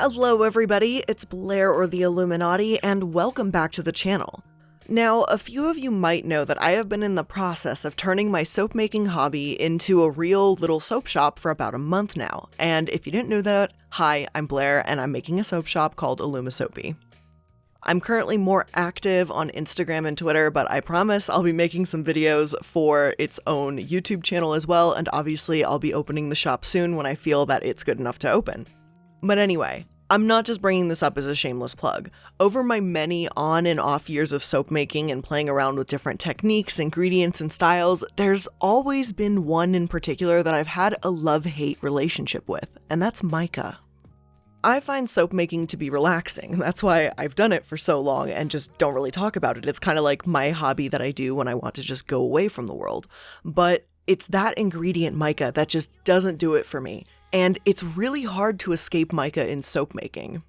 Hello everybody, it's Blair or the Illuminati, and welcome back to the channel. Now, a few of you might know that I have been in the process of turning my soap making hobby into a real little soap shop for about a month now, and if you didn't know that, hi, I'm Blair and I'm making a soap shop called iilluminaughtii. I'm currently more active on Instagram and Twitter, but I promise I'll be making some videos for its own YouTube channel as well, and obviously I'll be opening the shop soon when I feel that it's good enough to open. But anyway, I'm not just bringing this up as a shameless plug. Over my many on and off years of soap making and playing around with different techniques, ingredients, and styles, there's always been one in particular that I've had a love-hate relationship with, and that's mica. I find soap making to be relaxing. That's why I've done it for so long and just don't really talk about it. It's kind of like my hobby that I do when I want to just go away from the world. But it's that ingredient mica that just doesn't do it for me. And it's really hard to escape mica in soap making.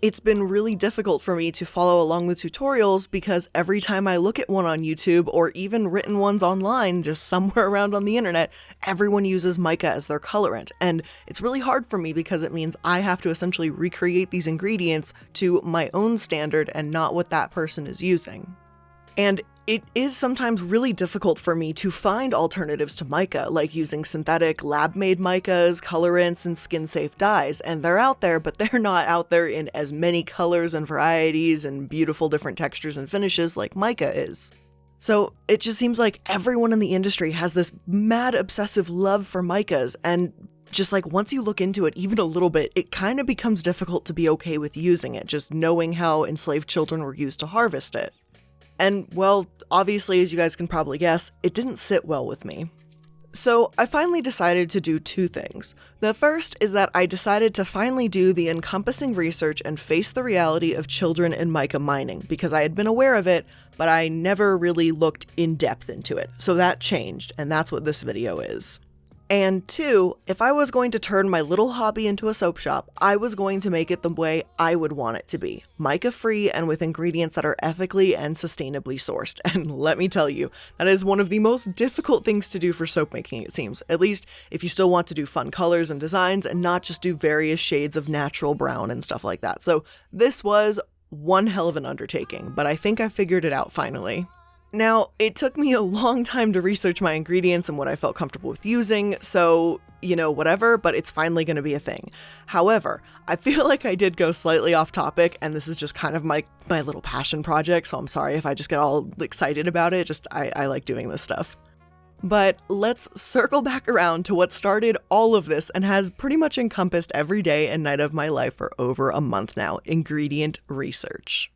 It's been really difficult for me to follow along with tutorials because every time I look at one on YouTube or even written ones online, just somewhere around on the internet, everyone uses mica as their colorant. And it's really hard for me because it means I have to essentially recreate these ingredients to my own standard and not what that person is using. And it is sometimes really difficult for me to find alternatives to mica, like using synthetic lab-made micas, colorants, and skin-safe dyes, and they're out there, but they're not out there in as many colors and varieties and beautiful different textures and finishes like mica is. So it just seems like everyone in the industry has this mad obsessive love for micas, and just like once you look into it even a little bit, it kind of becomes difficult to be okay with using it, just knowing how enslaved children were used to harvest it. And, well, obviously, as you guys can probably guess, it didn't sit well with me. So I finally decided to do two things. The first is that I decided to finally do the encompassing research and face the reality of children in mica mining, because I had been aware of it, but I never really looked in depth into it. So that changed, and that's what this video is. And two, if I was going to turn my little hobby into a soap shop, I was going to make it the way I would want it to be, mica-free and with ingredients that are ethically and sustainably sourced. And let me tell you, that is one of the most difficult things to do for soap making, it seems, at least if you still want to do fun colors and designs and not just do various shades of natural brown and stuff like that. So this was one hell of an undertaking, but I think I figured it out finally. Now, it took me a long time to research my ingredients and what I felt comfortable with using, so, you know, whatever, but it's finally going to be a thing. However, I feel like I did go slightly off topic, and this is just kind of my little passion project, so I'm sorry if I just get all excited about it, I like doing this stuff. But let's circle back around to what started all of this and has pretty much encompassed every day and night of my life for over a month now: ingredient research.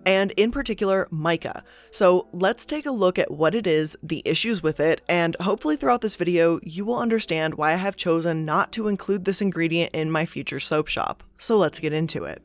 And in particular, mica. So let's take a look at what it is, the issues with it, and hopefully throughout this video, you will understand why I have chosen not to include this ingredient in my future soap shop. So let's get into it.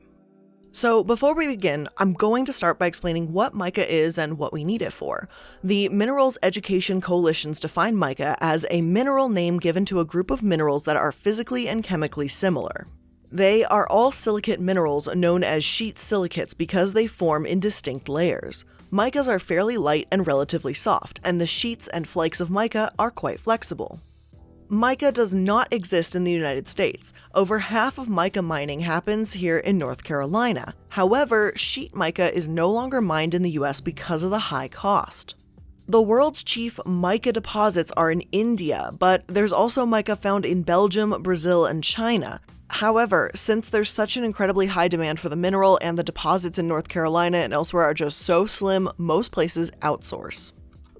So before we begin, I'm going to start by explaining what mica is and what we need it for. The Minerals Education Coalitions define mica as a mineral name given to a group of minerals that are physically and chemically similar. They are all silicate minerals known as sheet silicates because they form in distinct layers. Micas are fairly light and relatively soft, and the sheets and flakes of mica are quite flexible. Mica does not exist in the United States. Over half of mica mining happens here in North Carolina. However, sheet mica is no longer mined in the US because of the high cost. The world's chief mica deposits are in India, but there's also mica found in Belgium, Brazil, and China. However, since there's such an incredibly high demand for the mineral and the deposits in North Carolina and elsewhere are just so slim, most places outsource.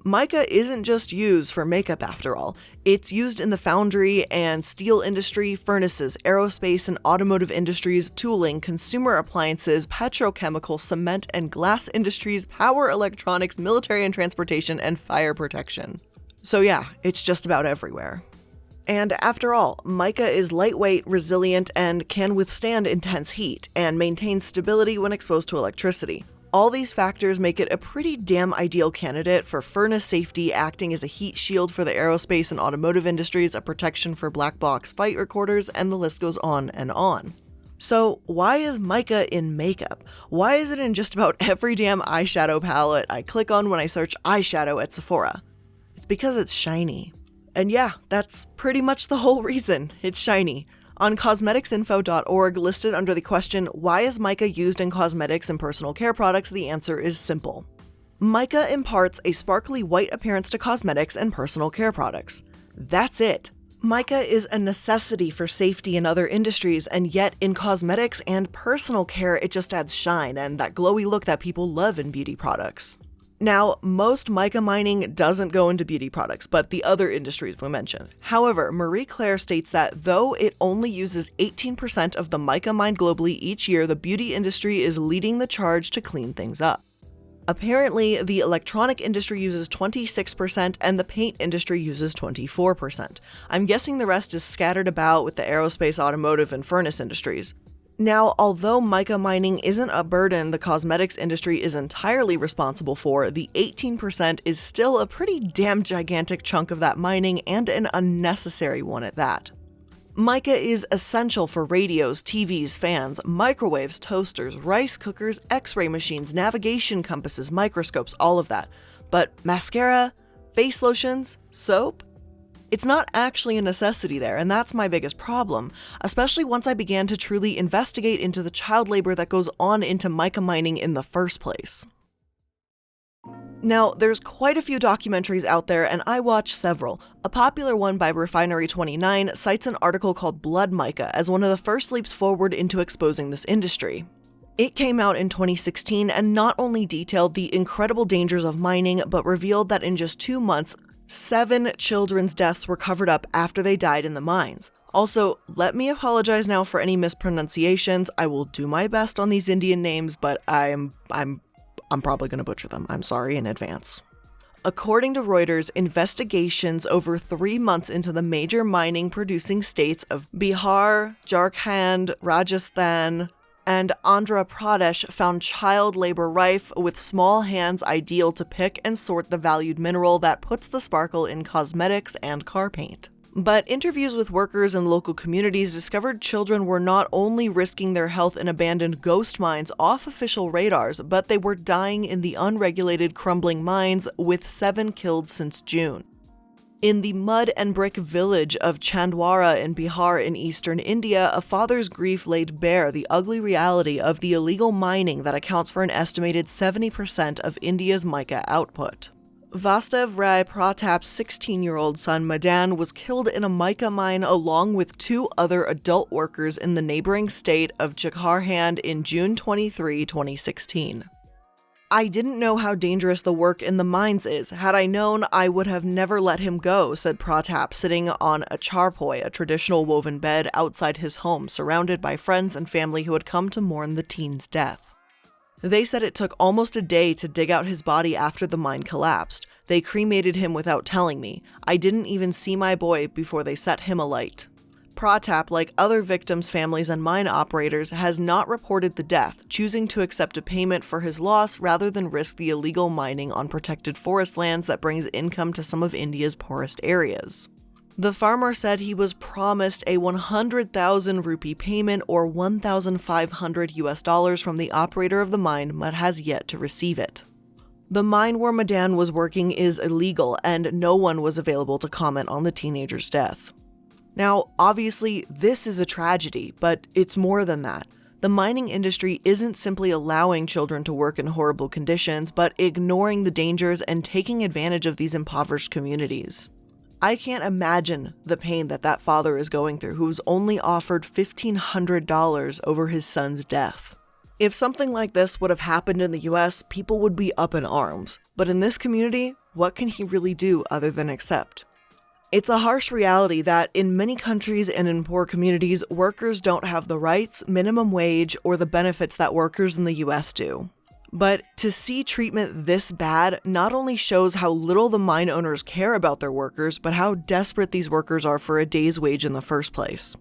Mica isn't just used for makeup after all. It's used in the foundry and steel industry, furnaces, aerospace and automotive industries, tooling, consumer appliances, petrochemical, cement and glass industries, power electronics, military and transportation, and fire protection. So yeah, it's just about everywhere. And after all, mica is lightweight, resilient, and can withstand intense heat, and maintain stability when exposed to electricity. All these factors make it a pretty damn ideal candidate for furnace safety, acting as a heat shield for the aerospace and automotive industries, a protection for black box fight recorders, and the list goes on and on. So why is mica in makeup? Why is it in just about every damn eyeshadow palette I click on when I search eyeshadow at Sephora? It's because it's shiny. And yeah, that's pretty much the whole reason. It's shiny. On cosmeticsinfo.org, listed under the question, "Why is mica used in cosmetics and personal care products?" the answer is simple. Mica imparts a sparkly white appearance to cosmetics and personal care products. That's it. Mica is a necessity for safety in other industries, and yet in cosmetics and personal care, it just adds shine and that glowy look that people love in beauty products. Now, most mica mining doesn't go into beauty products, but the other industries we mentioned. However, Marie Claire states that though it only uses 18% of the mica mined globally each year, the beauty industry is leading the charge to clean things up. Apparently, the electronic industry uses 26% and the paint industry uses 24%. I'm guessing the rest is scattered about with the aerospace, automotive, and furnace industries. Now, although mica mining isn't a burden the cosmetics industry is entirely responsible for, the 18% is still a pretty damn gigantic chunk of that mining, and an unnecessary one at that. Mica is essential for radios, TVs, fans, microwaves, toasters, rice cookers, X-ray machines, navigation compasses, microscopes, all of that. But mascara, face lotions, soap? It's not actually a necessity there, and that's my biggest problem, especially once I began to truly investigate into the child labor that goes on into mica mining in the first place. Now, there's quite a few documentaries out there, and I watch several. A popular one by Refinery29 cites an article called Blood Mica as one of the first leaps forward into exposing this industry. It came out in 2016 and not only detailed the incredible dangers of mining, but revealed that in just 2 months, 7 children's deaths were covered up after they died in the mines. Also, let me apologize now for any mispronunciations. I will do my best on these Indian names, but I'm probably going to butcher them. I'm sorry in advance. According to Reuters, investigations over 3 months into the major mining producing states of Bihar, Jharkhand, Rajasthan, and Andhra Pradesh found child labor rife, with small hands ideal to pick and sort the valued mineral that puts the sparkle in cosmetics and car paint. But interviews with workers in local communities discovered children were not only risking their health in abandoned ghost mines off official radars, but they were dying in the unregulated crumbling mines, with 7 killed since June. In the mud and brick village of Chandwara in Bihar in eastern India, a father's grief laid bare the ugly reality of the illegal mining that accounts for an estimated 70% of India's mica output. Vastav Rai Pratap's 16-year-old son Madan was killed in a mica mine along with 2 other adult workers in the neighboring state of Jharkhand in June 23, 2016. "I didn't know how dangerous the work in the mines is. Had I known, I would have never let him go," said Pratap, sitting on a charpoy, a traditional woven bed, outside his home, surrounded by friends and family who had come to mourn the teen's death. They said it took almost a day to dig out his body after the mine collapsed. "They cremated him without telling me. I didn't even see my boy before they set him alight." Pratap, like other victims' families and mine operators, has not reported the death, choosing to accept a payment for his loss rather than risk the illegal mining on protected forest lands that brings income to some of India's poorest areas. The farmer said he was promised a 100,000 rupee payment, or $1,500 from the operator of the mine, but has yet to receive it. The mine where Madan was working is illegal, and no one was available to comment on the teenager's death. Now, obviously, this is a tragedy, but it's more than that. The mining industry isn't simply allowing children to work in horrible conditions, but ignoring the dangers and taking advantage of these impoverished communities. I can't imagine the pain that father is going through, who was only offered $1,500 over his son's death. If something like this would have happened in the US, people would be up in arms. But in this community, what can he really do other than accept? It's a harsh reality that in many countries and in poor communities, workers don't have the rights, minimum wage, or the benefits that workers in the US do. But to see treatment this bad not only shows how little the mine owners care about their workers, but how desperate these workers are for a day's wage in the first place.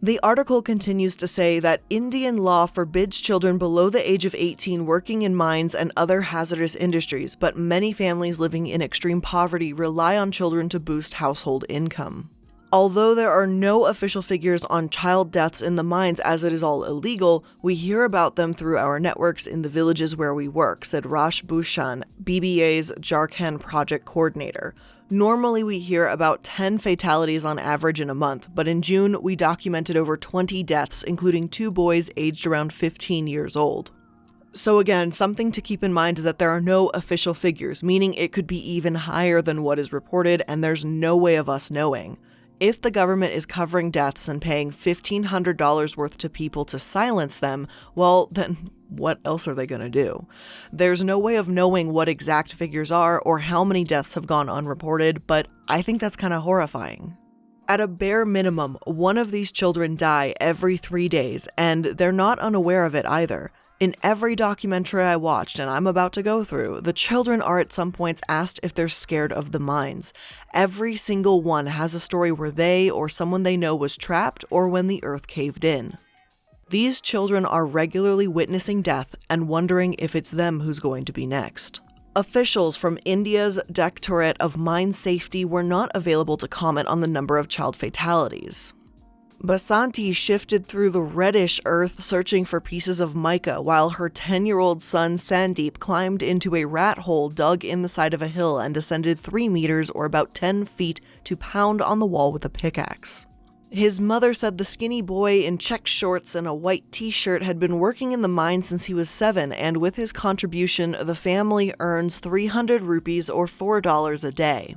The article continues to say that Indian law forbids children below the age of 18 working in mines and other hazardous industries, but many families living in extreme poverty rely on children to boost household income. Although there are no official figures on child deaths in the mines, as it is all illegal, we hear about them through our networks in the villages where we work, said Rash Bhushan, BBA's Jharkhand project coordinator. Normally we hear about 10 fatalities on average in a month, but in June we documented over 20 deaths, including 2 boys aged around 15 years old. So again, something to keep in mind is that there are no official figures, meaning it could be even higher than what is reported, and there's no way of us knowing. If the government is covering deaths and paying $1,500 worth to people to silence them, well, then what else are they going to do? There's no way of knowing what exact figures are or how many deaths have gone unreported, but I think that's kind of horrifying. At a bare minimum, one of these children die every 3 days, and they're not unaware of it either. In every documentary I watched, and I'm about to go through, the children are at some points asked if they're scared of the mines. Every single one has a story where they or someone they know was trapped or when the earth caved in. These children are regularly witnessing death and wondering if it's them who's going to be next. Officials from India's Directorate of Mine Safety were not available to comment on the number of child fatalities. Basanti shifted through the reddish earth searching for pieces of mica while her 10-year-old son Sandeep climbed into a rat hole dug in the side of a hill and descended 3 meters or about 10 feet to pound on the wall with a pickaxe. His mother said the skinny boy in check shorts and a white t-shirt had been working in the mine since he was 7, and with his contribution, the family earns 300 rupees or $4 a day.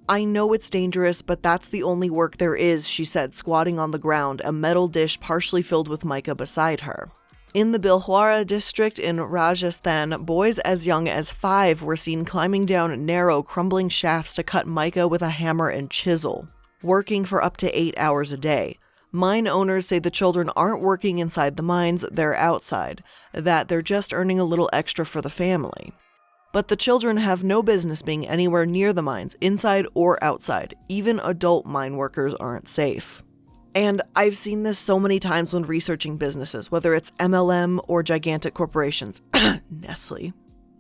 I know it's dangerous, but that's the only work there is, she said, squatting on the ground, a metal dish partially filled with mica beside her. In the Bhilwara district in Rajasthan, boys as young as 5 were seen climbing down narrow, crumbling shafts to cut mica with a hammer and chisel, working for up to 8 hours a day. Mine owners say the children aren't working inside the mines, they're outside, that they're just earning a little extra for the family. But the children have no business being anywhere near the mines, inside or outside. Even adult mine workers aren't safe. And I've seen this so many times when researching businesses, whether it's MLM or gigantic corporations. Nestle.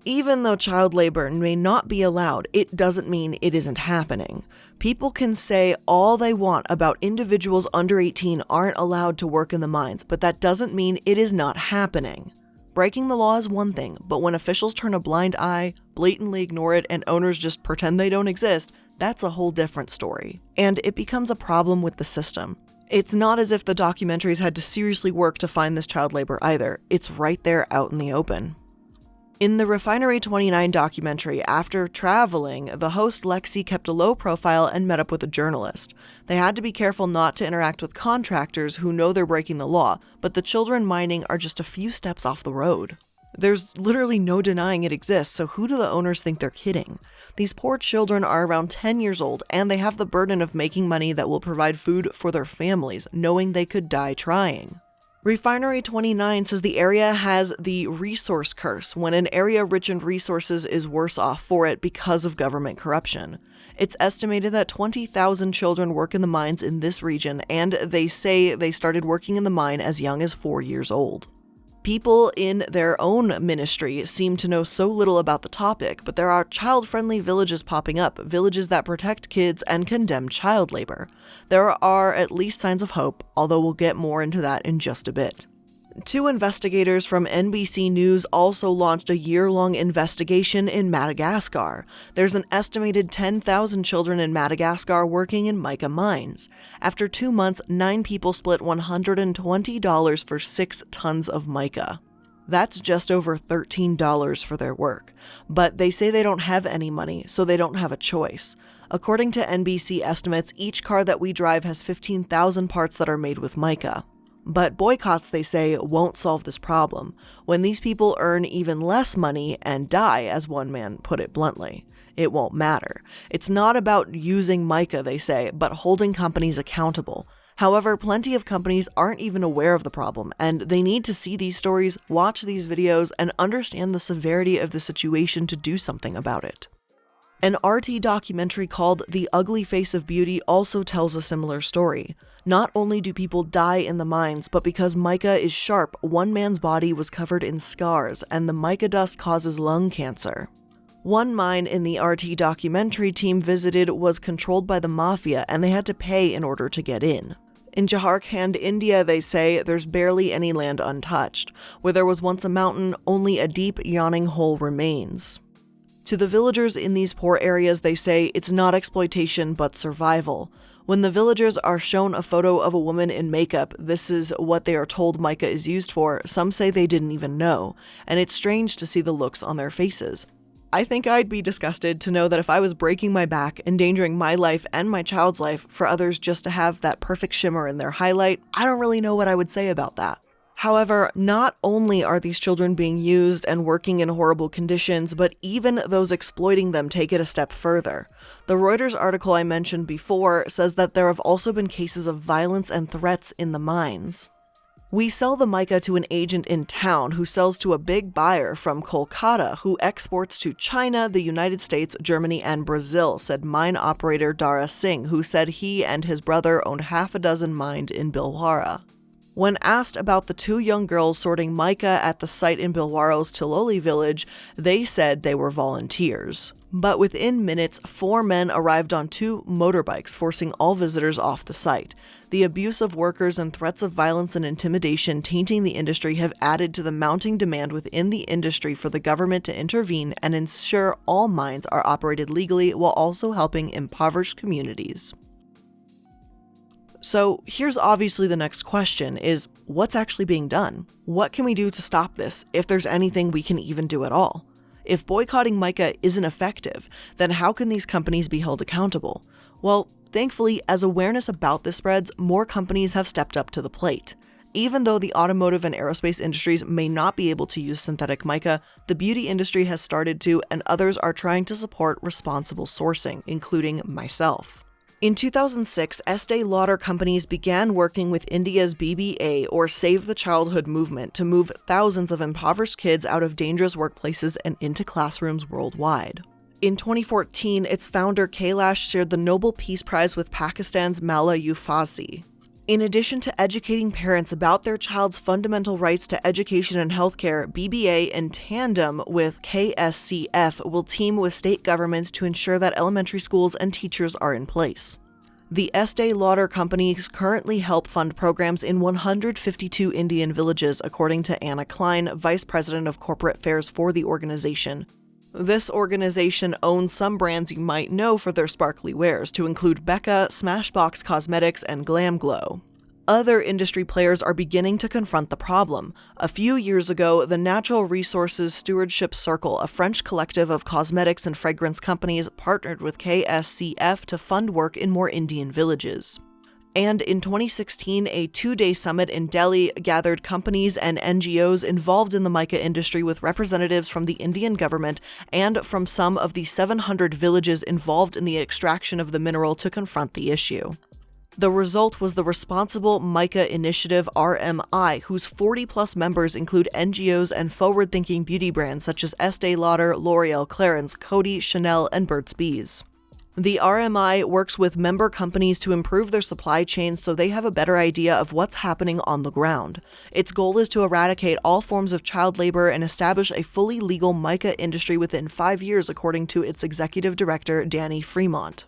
Even though child labor may not be allowed, it doesn't mean it isn't happening. People can say all they want about individuals under 18 aren't allowed to work in the mines, but that doesn't mean it is not happening. Breaking the law is one thing, but when officials turn a blind eye, blatantly ignore it, and owners just pretend they don't exist, that's a whole different story. And it becomes a problem with the system. It's not as if the documentaries had to seriously work to find this child labor either. It's right there out in the open. In the Refinery 29 documentary, after traveling, the host Lexi kept a low profile and met up with a journalist. They had to be careful not to interact with contractors who know they're breaking the law, but the children mining are just a few steps off the road. There's literally no denying it exists, so who do the owners think they're kidding? These poor children are around 10 years old, and they have the burden of making money that will provide food for their families, knowing they could die trying. Refinery 29 says the area has the resource curse, when an area rich in resources is worse off for it because of government corruption. It's estimated that 20,000 children work in the mines in this region, and they say they started working in the mine as young as 4 years old. People in their own ministry seem to know so little about the topic, but there are child-friendly villages popping up, villages that protect kids and condemn child labor. There are at least signs of hope, although we'll get more into that in just a bit. 2 investigators from NBC News also launched a year-long investigation in Madagascar. There's an estimated 10,000 children in Madagascar working in mica mines. After 2 months, 9 people split $120 for 6 tons of mica. That's just over $13 for their work. But they say they don't have any money, so they don't have a choice. According to NBC estimates, each car that we drive has 15,000 parts that are made with mica. But boycotts, they say, won't solve this problem. When these people earn even less money and die, as one man put it bluntly, it won't matter. It's not about using mica, they say, but holding companies accountable. However, plenty of companies aren't even aware of the problem, and they need to see these stories, watch these videos, and understand the severity of the situation to do something about it. An RT documentary called The Ugly Face of Beauty also tells a similar story. Not only do people die in the mines, but because mica is sharp, one man's body was covered in scars, and the mica dust causes lung cancer. One mine in the RT documentary team visited was controlled by the mafia, and they had to pay in order to get in. In Jharkhand, India, they say there's barely any land untouched. Where there was once a mountain, only a deep, yawning hole remains. To the villagers in these poor areas, they say it's not exploitation but survival. When the villagers are shown a photo of a woman in makeup, this is what they are told mica is used for. Some say they didn't even know, and it's strange to see the looks on their faces. I think I'd be disgusted to know that if I was breaking my back, endangering my life and my child's life for others just to have that perfect shimmer in their highlight, I don't really know what I would say about that. However, not only are these children being used and working in horrible conditions, but even those exploiting them take it a step further. The Reuters article I mentioned before says that there have also been cases of violence and threats in the mines. We sell the mica to an agent in town who sells to a big buyer from Kolkata who exports to China, the United States, Germany, and Brazil, said mine operator Dara Singh, who said he and his brother owned half a dozen mines in Bhilwara. When asked about the 2 young girls sorting mica at the site in Bhilwara's Tiloli village, they said they were volunteers. But within minutes, 4 men arrived on 2 motorbikes, forcing all visitors off the site. The abuse of workers and threats of violence and intimidation tainting the industry have added to the mounting demand within the industry for the government to intervene and ensure all mines are operated legally while also helping impoverished communities. So here's obviously the next question is, what's actually being done? What can we do to stop this, if there's anything we can even do at all? If boycotting mica isn't effective, then how can these companies be held accountable? Well, thankfully, as awareness about this spreads, more companies have stepped up to the plate. Even though the automotive and aerospace industries may not be able to use synthetic mica, the beauty industry has started to, and others are trying to support responsible sourcing, including myself. In 2006, Estee Lauder companies began working with India's BBA, or Save the Childhood movement, to move thousands of impoverished kids out of dangerous workplaces and into classrooms worldwide. In 2014, its founder Kailash shared the Nobel Peace Prize with Pakistan's Mala Yousafzai. In addition to educating parents about their child's fundamental rights to education and healthcare, BBA, in tandem with KSCF, will team with state governments to ensure that elementary schools and teachers are in place. The Estee Lauder companies currently help fund programs in 152 Indian villages, according to Anna Klein, Vice President of Corporate Affairs for the organization. This organization owns some brands you might know for their sparkly wares, to include Becca, Smashbox Cosmetics, and Glam Glow. Other industry players are beginning to confront the problem. A few years ago, the Natural Resources Stewardship Circle, a French collective of cosmetics and fragrance companies, partnered with KSCF to fund work in more Indian villages. And in 2016, a 2-day summit in Delhi gathered companies and NGOs involved in the mica industry with representatives from the Indian government and from some of the 700 villages involved in the extraction of the mineral to confront the issue. The result was the Responsible Mica Initiative RMI, whose 40-plus members include NGOs and forward-thinking beauty brands such as Estee Lauder, L'Oreal, Clarins, Coty, Chanel, and Burt's Bees. The RMI works with member companies to improve their supply chains so they have a better idea of what's happening on the ground. Its goal is to eradicate all forms of child labor and establish a fully legal mica industry within 5 years, according to its executive director, Danny Fremont.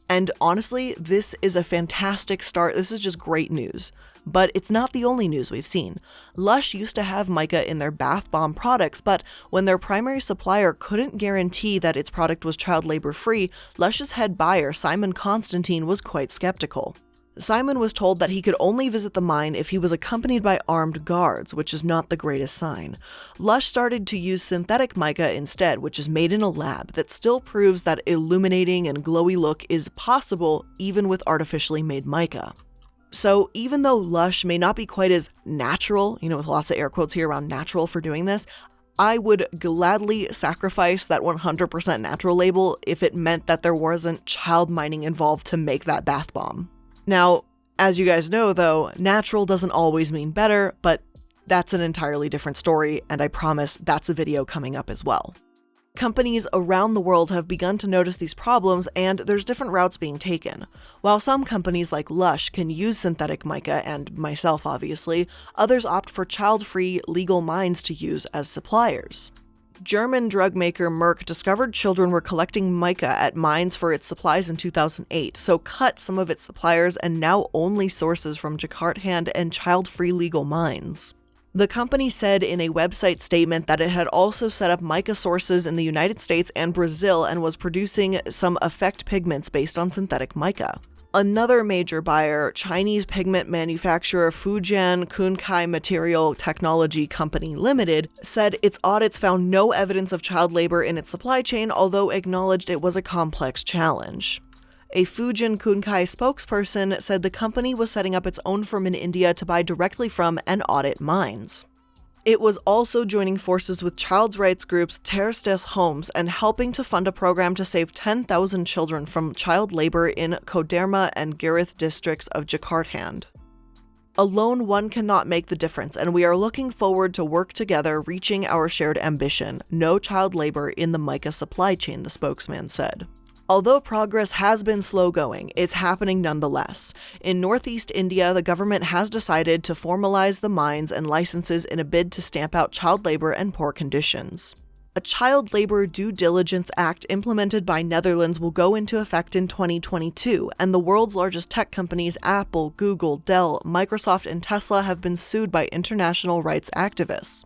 And honestly, this is a fantastic start. This is just great news. But it's not the only news we've seen. Lush used to have mica in their bath bomb products, but when their primary supplier couldn't guarantee that its product was child labor free, Lush's head buyer, Simon Constantine, was quite skeptical. Simon was told that he could only visit the mine if he was accompanied by armed guards, which is not the greatest sign. Lush started to use synthetic mica instead, which is made in a lab that still proves that illuminating and glowy look is possible even with artificially made mica. So even though Lush may not be quite as natural, with lots of air quotes here around natural for doing this, I would gladly sacrifice that 100% natural label if it meant that there wasn't child mining involved to make that bath bomb. Now, as you guys know though, natural doesn't always mean better, but that's an entirely different story, and I promise that's a video coming up as well. Companies around the world have begun to notice these problems, and there's different routes being taken. While some companies like Lush can use synthetic mica, and myself obviously, others opt for child-free legal mines to use as suppliers. German drug maker Merck discovered children were collecting mica at mines for its supplies in 2008, so cut some of its suppliers and now only sources from Jakarta and child-free legal mines. The company said in a website statement that it had also set up mica sources in the United States and Brazil and was producing some effect pigments based on synthetic mica. Another major buyer, Chinese pigment manufacturer Fujian Kunkai Material Technology Company Limited, said its audits found no evidence of child labor in its supply chain, although acknowledged it was a complex challenge. A Fujian Kunkai spokesperson said the company was setting up its own firm in India to buy directly from and audit mines. It was also joining forces with child rights groups Terceiros Homes and helping to fund a program to save 10,000 children from child labor in Koderma and Garith districts of Jharkhand. Alone, one cannot make the difference, and we are looking forward to work together reaching our shared ambition: no child labor in the mica supply chain, the spokesman said. Although progress has been slow going, it's happening nonetheless. In northeast India, the government has decided to formalize the mines and licenses in a bid to stamp out child labor and poor conditions. A Child Labor Due Diligence Act implemented by Netherlands will go into effect in 2022, and the world's largest tech companies Apple, Google, Dell, Microsoft, and Tesla have been sued by international rights activists.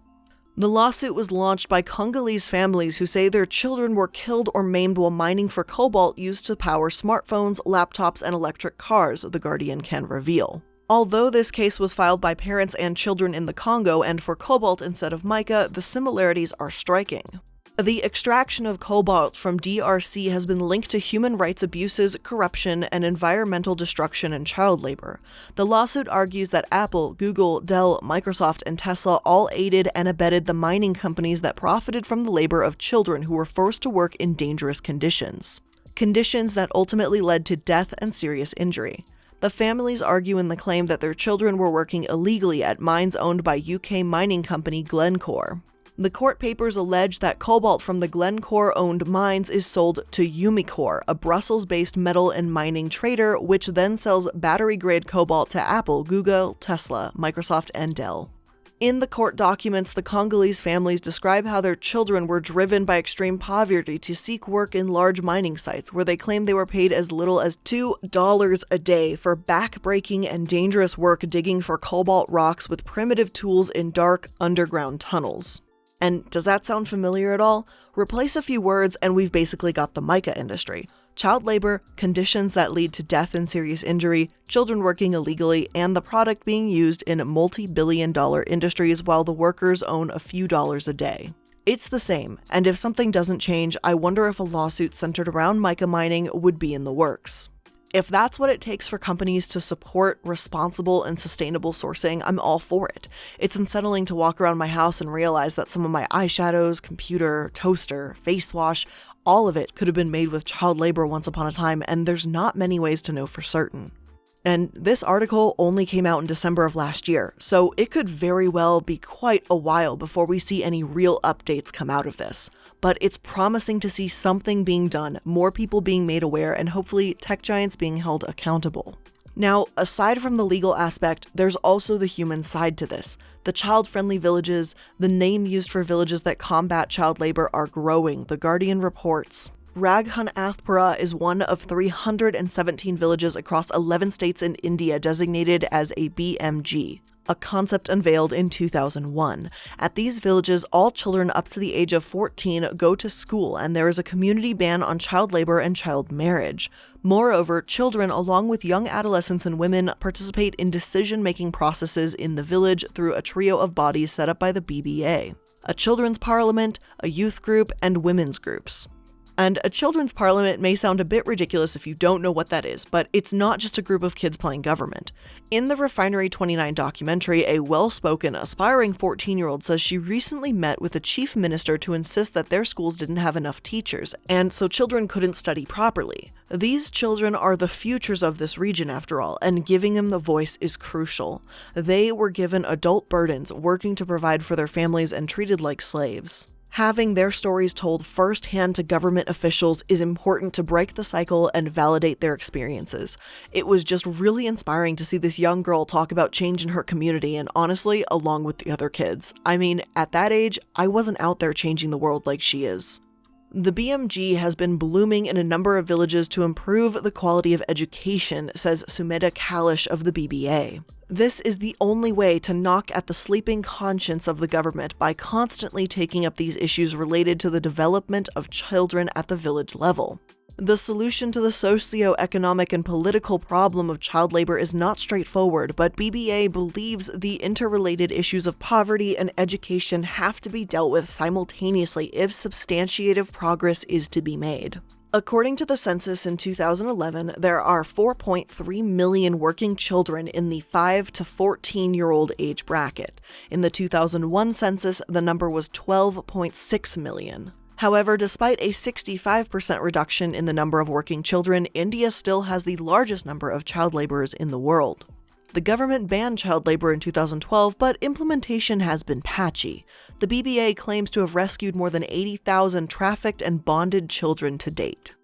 The lawsuit was launched by Congolese families who say their children were killed or maimed while mining for cobalt used to power smartphones, laptops, and electric cars, The Guardian can reveal. Although this case was filed by parents and children in the Congo and for cobalt instead of mica, the similarities are striking. The extraction of cobalt from DRC has been linked to human rights abuses, corruption, and environmental destruction and child labor. The lawsuit argues that Apple, Google, Dell, Microsoft, and Tesla all aided and abetted the mining companies that profited from the labor of children who were forced to work in dangerous conditions. Conditions that ultimately led to death and serious injury. The families argue in the claim that their children were working illegally at mines owned by UK mining company Glencore. The court papers allege that cobalt from the Glencore-owned mines is sold to Umicore, a Brussels-based metal and mining trader, which then sells battery-grade cobalt to Apple, Google, Tesla, Microsoft, and Dell. In the court documents, the Congolese families describe how their children were driven by extreme poverty to seek work in large mining sites, where they claim they were paid as little as $2 a day for back-breaking and dangerous work digging for cobalt rocks with primitive tools in dark, underground tunnels. And does that sound familiar at all? Replace a few words and we've basically got the mica industry. Child labor, conditions that lead to death and serious injury, children working illegally, and the product being used in multi-billion-dollar industries while the workers own a few dollars a day. It's the same, and if something doesn't change, I wonder if a lawsuit centered around mica mining would be in the works. If that's what it takes for companies to support responsible and sustainable sourcing, I'm all for it. It's unsettling to walk around my house and realize that some of my eyeshadows, computer, toaster, face wash, all of it could have been made with child labor once upon a time, and there's not many ways to know for certain. And this article only came out in December of last year, so it could very well be quite a while before we see any real updates come out of this. But it's promising to see something being done, more people being made aware, and hopefully tech giants being held accountable. Now, aside from the legal aspect, there's also the human side to this. The child-friendly villages, the name used for villages that combat child labor are growing, The Guardian reports. Raghunathpura is one of 317 villages across 11 states in India designated as a BMG, a concept unveiled in 2001. At these villages, all children up to the age of 14 go to school, and there is a community ban on child labor and child marriage. Moreover, children, along with young adolescents and women, participate in decision-making processes in the village through a trio of bodies set up by the BBA: a children's parliament, a youth group, and women's groups. And a children's parliament may sound a bit ridiculous if you don't know what that is, but it's not just a group of kids playing government. In the Refinery 29 documentary, a well-spoken, aspiring 14-year-old says she recently met with the chief minister to insist that their schools didn't have enough teachers, and so children couldn't study properly. These children are the futures of this region after all, and giving them the voice is crucial. They were given adult burdens, working to provide for their families and treated like slaves. Having their stories told firsthand to government officials is important to break the cycle and validate their experiences. It was just really inspiring to see this young girl talk about change in her community, and honestly, along with the other kids. I mean, at that age, I wasn't out there changing the world like she is. The BMG has been blooming in a number of villages to improve the quality of education, says Sumedha Kailash of the BBA. This is the only way to knock at the sleeping conscience of the government by constantly taking up these issues related to the development of children at the village level. The solution to the socio-economic and political problem of child labor is not straightforward, but BBA believes the interrelated issues of poverty and education have to be dealt with simultaneously if substantiative progress is to be made. According to the census in 2011, there are 4.3 million working children in the 5 to 14-year-old age bracket. In the 2001 census, the number was 12.6 million. However, despite a 65% reduction in the number of working children, India still has the largest number of child laborers in the world. The government banned child labor in 2012, but implementation has been patchy. The BBA claims to have rescued more than 80,000 trafficked and bonded children to date.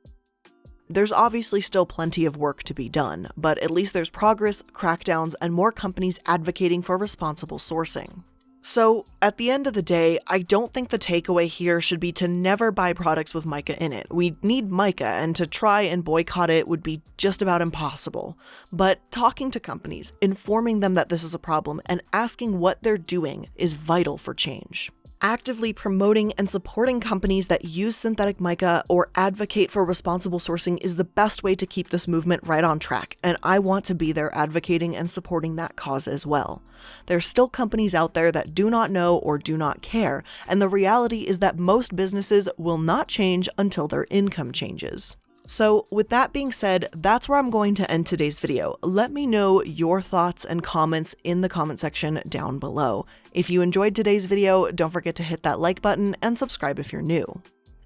There's obviously still plenty of work to be done, but at least there's progress, crackdowns, and more companies advocating for responsible sourcing. So, at the end of the day, I don't think the takeaway here should be to never buy products with mica in it. We need mica, and to try and boycott it would be just about impossible. But talking to companies, informing them that this is a problem, and asking what they're doing is vital for change. Actively promoting and supporting companies that use synthetic mica or advocate for responsible sourcing is the best way to keep this movement right on track, and I want to be there advocating and supporting that cause as well. There's still companies out there that do not know or do not care, and the reality is that most businesses will not change until their income changes. So with that being said, that's where I'm going to end today's video. Let me know your thoughts and comments in the comment section down below. If you enjoyed today's video, don't forget to hit that like button and subscribe if you're new.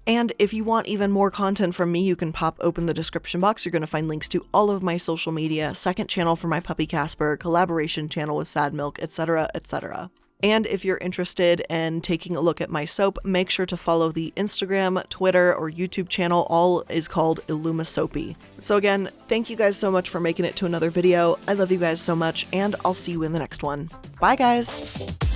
And if you want even more content from me, you can pop open the description box. You're going to find links to all of my social media, second channel for my puppy Casper, collaboration channel with Sad Milk, etc., etc. And if you're interested in taking a look at my soap, make sure to follow the Instagram, Twitter, or YouTube channel. All is called iilluminaughtii. So again, thank you guys so much for making it to another video. I love you guys so much, and I'll see you in the next one. Bye, guys!